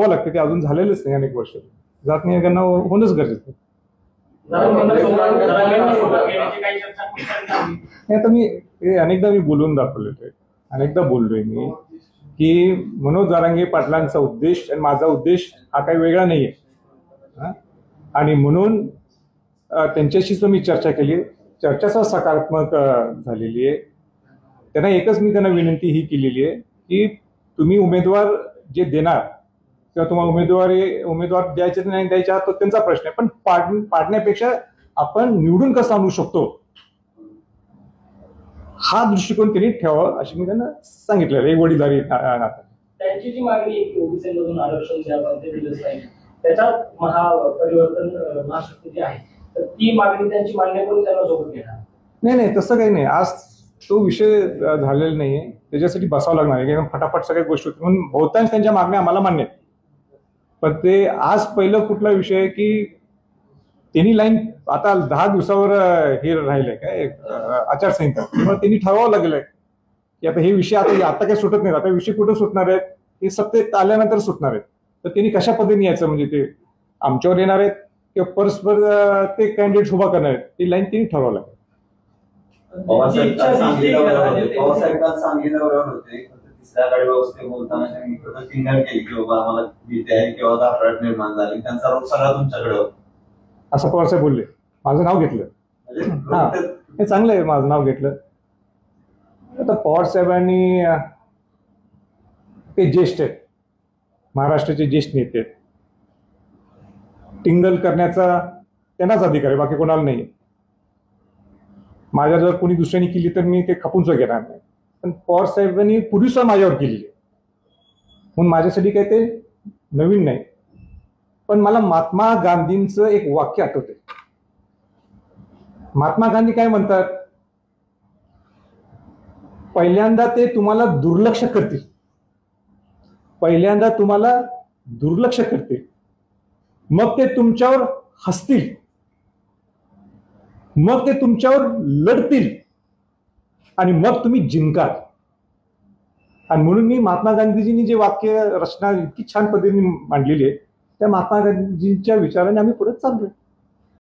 हो लागते ते अजून झालेलंच नाही अनेक वर्ष जात नाही त्यांना होणंच गरजेचं आता मी अनेकदा बोलून दाखवले ते अनेकदा बोललोय मी की मनोज जरांगे पाटलांचा उद्देश आणि माझा उद्देश हा काही वेगळा नाहीये आणि म्हणून त्यांच्याशीच मी चर्चा केली चर्चा सकारात्मक झालेली आहे त्यांना एकच मी त्यांना विनंती ही केलेली आहे की तुम्ही उमेदवार जे देणार किंवा तुम्हाला उमेदवार द्यायचे नाही द्यायचे तो त्यांचा प्रश्न आहे पण पाडण्यापेक्षा आपण निवडून कसं आणू शकतो हा दृष्टिकोन त्यांनी ठेवावा अशी मी त्यांना सांगितलेलं एक वडीलधारी नात्याने त्यांची जी मागणी आहे की ओबीसीमधून आरक्षण द्यावं ते दिलंच नाही त्याच्यात महापरिवर्तन महाशक्ती जी आहे तर ती मागणी त्यांची मान्य करून त्यांना सोबत घेणार नाही तसं काही नाही आज तो विषय झालेला नाहीये त्याच्यासाठी बसावं लागणार आहे एकदम फटाफट सगळ्या गोष्टी होती म्हणून बहुतांश त्यांच्या मागण्या आम्हाला मान्य आहेत पण ते आज पहिलं कुठला विषय आहे की त्यांनी लाईन आता 10 दिवसावर हे राहिलंय काय आचारसंहिता त्यामुळे त्यांनी ठरवावं लागलंय की आता हे विषय आता काही सुटत नाही आता विषय कुठं सुटणार आहेत हे सत्तेत आल्यानंतर सुटणार आहेत तर त्यांनी कशा पद्धतीने यायचं म्हणजे ते आमच्यावर येणार आहेत किंवा परस्पर ते कॅन्डिडेट उभा करणार आहेत ती लाईन त्यांनी ठरवावं लागेल तिसऱ्या गाडी व्यवस्थेत बोलताना त्यांनी सिग्नल केली की बाबा आम्हाला भीती आहे किंवा दाफराट निर्माण झाली त्यांचा रोग सगळा तुमच्याकडे असं पवार साहेब बोलले माझं नाव घेतलं हा हे चांगलं आहे माझं नाव घेतलं आता पवार साहेबांनी ते ज्येष्ठ आहेत महाराष्ट्राचे ज्येष्ठ नेते आहेत टिंगल करण्याचा त्यांनाच अधिकार आहे बाकी कोणाला नाही माझ्या जर कोणी दुसऱ्याने केली तर मी ते खपून घेणार नाही पण पवार साहेबांनी पूर्वीच माझ्यावर केलेली आहे म्हणून माझ्यासाठी काय ते नवीन नाही पण मला महात्मा गांधींचं एक वाक्य आठवते महात्मा गांधी काय म्हणतात पहिल्यांदा ते तुम्हाला दुर्लक्ष करतील पहिल्यांदा तुम्हाला दुर्लक्ष करतील मग ते तुमच्यावर हसतील मग ते तुमच्यावर लढतील आणि मग तुम्ही जिंकाल आणि म्हणून मी महात्मा गांधीजींनी जे वाक्य रचना इतकी छान पद्धतीने मांडलेली आहे त्या महात्मा गांधीजींच्या विचाराने आम्ही पुढे चाललोय